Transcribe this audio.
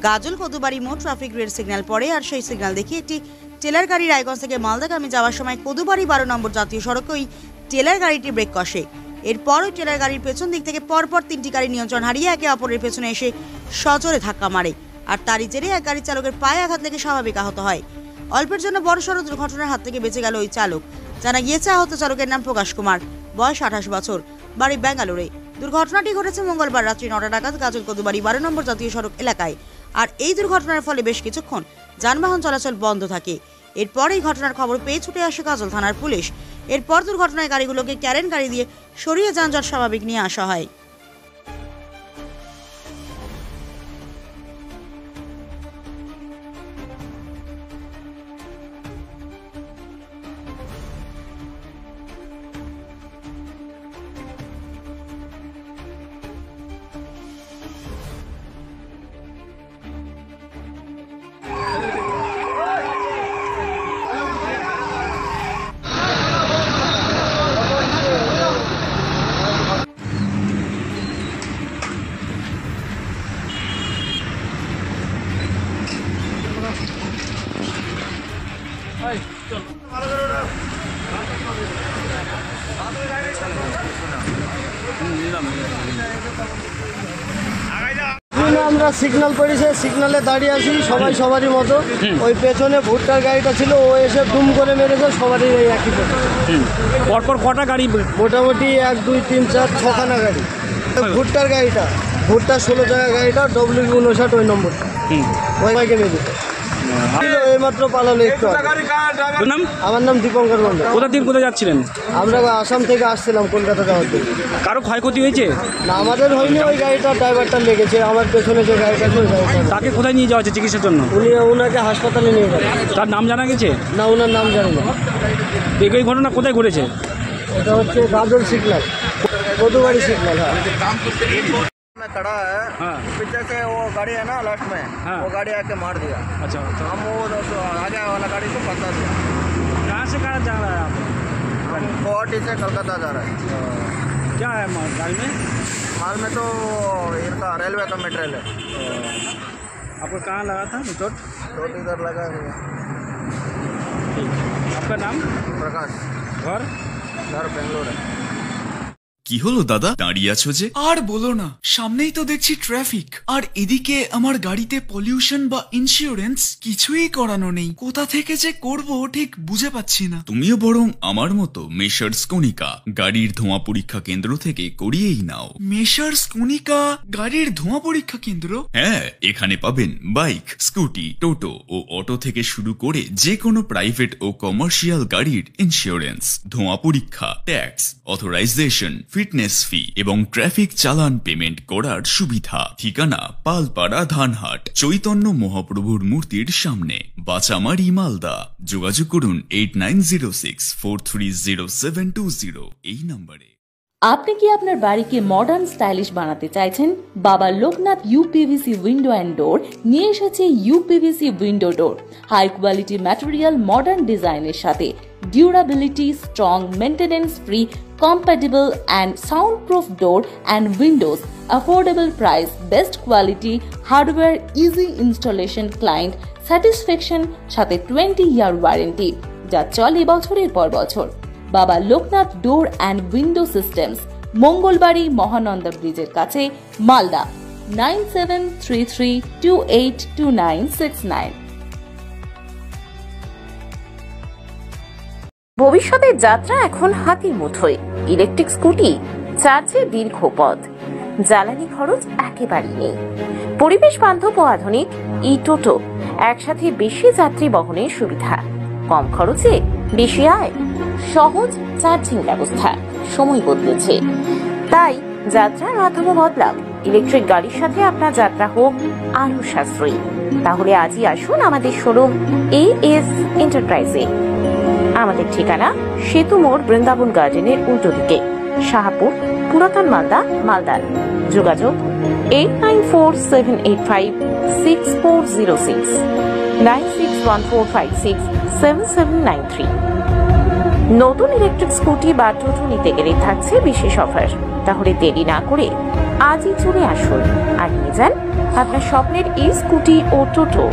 গাজল কদুবাড়ি মোড় traffic red signal পড়ে, আর সেই সিগন্যাল দেখে একটি টেলার গাড়ি রায়গঞ্জ থেকে মালদাগামী যাওয়ার সময় কদুবাড়ি 12 নম্বর জাতীয় সড়কে ওই টেলার গাড়িটি ব্রেক কষে। এরপর ওই টেলার গাড়ির পেছন দিক থেকে পরপর 3টি গাড়ি নিয়ন্ত্রণ হারিয়ে একে অপরের পেছনে এসে সজোরে ধাক্কা মারে, আর তারই জেরে এক গাড়ির চালকের পায়ে আঘাত লেগে স্বাভাবিক আহত হয়। অল্পের জন্য বড়সড় দুর্ঘটনার হাত থেকে বেঁচে গেল ওই চালক। জানা গিয়েছে আহত চালকের নাম প্রকাশ কুমার, বয়স 28 বছর, বাড়ি ব্যাঙ্গালোরে। দুর্ঘটনাটি ঘটেছে মঙ্গলবার রাত্রি 9টা নাগাদ গাজল কদুবাড়ি 12 নম্বর জাতীয় সড়ক এলাকায়। আর এই দুর্ঘটনার ফলে বেশ কিছুক্ষণ যানবাহন চলাচল বন্ধ থাকে। এরপর এই ঘটনার খবর পেয়ে ছুটে আসে গাজল থানার পুলিশ। এরপর দুর্ঘটনায় গাড়িগুলোকে ক্যারেন গাড়ি দিয়ে সরিয়ে যানজট স্বাভাবিক নিয়ে আসা হয়। আমরা সিগন্যাল পড়েছে, সিগন্যালে দাঁড়িয়ে আছি সবাই সবারই মতো। ওই পেছনে ভুট্টার গাড়িটা ছিল, ও এসে দুম করে মেরেছে, সবারই এই একই পরপর কটা গাড়ি? মোটামুটি 1 2 3 4 6খানা গাড়ি। ভুট্টার গাড়িটা, ভুট্টার 16 জায়গা গাড়িটা W59 ওই নম্বরটা ওই বাইকে মেরেছে। এইমাত্র পালালো একটু। আমার নাম দীপঙ্কর মন্ডল। কোথা থেকে কোথায় যাচ্ছিলেন? আমরা আসাম থেকে আসছিলাম কলকাতা যাওয়ার জন্য। কারো ক্ষয়ক্ষতি হয়েছে? না, আমাদের হয়নি, ওই গাড়িটা ড্রাইভারটা লেগেছে। আমার পেছনে যে গাড়িটা আছে ওই গাড়িটা। তাকে কোথায় নিয়ে যাওয়া হচ্ছে চিকিৎসার জন্য? ওনাকে হাসপাতালে নিয়ে যাবে। তার নাম জানা গেছে? না, ওনার নাম জানি না। এই ঘটনা কোথায় ঘটেছে? এটা হচ্ছে গাজল সিগন্যাল, কদুবাড়ি সিগন্যাল। में खड़ा है, पीछे से वो गाड़ी है ना लास्ट में, वो गाड़ी आके मार दिया। अच्छा, हम वो आगे वाला गाड़ी को फंसा दिया। कहाँ से कहाँ जा रहा है आप? हम गुवाहाटी से कलकत्ता जा रहे हैं। क्या है गाड़ी में? माल में तो इनका रेलवे का मटेरियल है। आपको कहाँ लगा था चोट? चोट इधर लगा है। आपका नाम? प्रकाश। घर बेंगलोर है। কি হলো দাদা, দাঁড়িয়ে আছো যে? আর বলো না, সামনেই তো দেখছি ট্রাফিক, আর এদিকে আমার গাড়িতে পলিউশন বা ইন্স্যুরেন্স কিছুই করানো নেই। কোথা থেকে যে করব ঠিক বুঝে পাচ্ছি না। তুমিও বরং আমার মতো মেসার্স কনিকা গাড়ির ধোঁয়া পরীক্ষা কেন্দ্র থেকে করিয়েই নাও। মেসার্স কনিকা গাড়ির ধোঁয়া পরীক্ষা কেন্দ্র? হ্যাঁ, এখানে পাবেন বাইক, স্কুটি, টোটো ও অটো থেকে শুরু করে যে কোনো প্রাইভেট ও কমার্শিয়াল গাড়ির ইন্স্যুরেন্স, ধোঁয়া পরীক্ষা, ট্যাক্স, অথরাইজেশন, ফিটনেস ফি এবং ট্রাফিক চালান পেমেন্ট করার সুবিধা। ঠিকানা পালপাড়া ধানহাট, চৈতন্য মহাপ্রভুর মূর্তির সামনে, বাচামারি, মালদা। যোগাযোগ করুন 8906430720 এই নম্বরে। আপনি কি আপনার বাড়িকে মডার্ন স্টাইলিশ বানাতে চাইছেন? বাবা Loknath uPVC window and door নিয়ে এসেছে ইউপিভিসি উইন্ডো ডোর। হাই কোয়ালিটি ম্যাটেরিয়াল, মডার্ন ডিজাইনের সাথে durability, strong, maintenance free, compatible and soundproof door and windows, affordable price, best quality, hardware, easy installation, client satisfaction, সাথে 20-year warranty যা চলে বছরের পর বছর। বাবা Loknath door and window systems, Mangalbari Mahananda ব্রিজের কাছে, মালদা। 9733282969। ভবিষ্যতের যাত্রা এখন হাতির মুঠোয়। ইলেকট্রিক স্কুটি, চার্জে দীর্ঘ পথ, জ্বালানি খরচ একেবারেই নেই। পরিবেশ বান্ধব ও আধুনিক ই টোটো, একসাথে বেশি যাত্রী বহনের সুবিধা, কম খরচে বেশি আয়, সহজ চার্জিং ব্যবস্থা। সময় বদলেছে, তাই যাত্রার মাধ্যমে বদলাও। ইলেকট্রিক গাড়ির সাথে আপনার যাত্রা হোক আরো সাশ্রয়ী। তাহলে আজই আসুন আমাদের শোরুম AS এন্টারপ্রাইজে। আমাদের ঠিকানা সেতু মোড়, বৃন্দাবন গার্ডেনের উল্টো দিকে, শাহপুর, পুরাতন মালদা, মালদার। যোগাযোগ 8947856406, 9614567793। নতুন ইলেকট্রিক স্কুটি বা টোটো নিতে গেলে থাকছে বিশেষ অফার। তাহলে দেরি না করে আজই চলে আসুন আর নিয়ে যান আপনার স্বপ্নের ই স্কুটি ও টোটো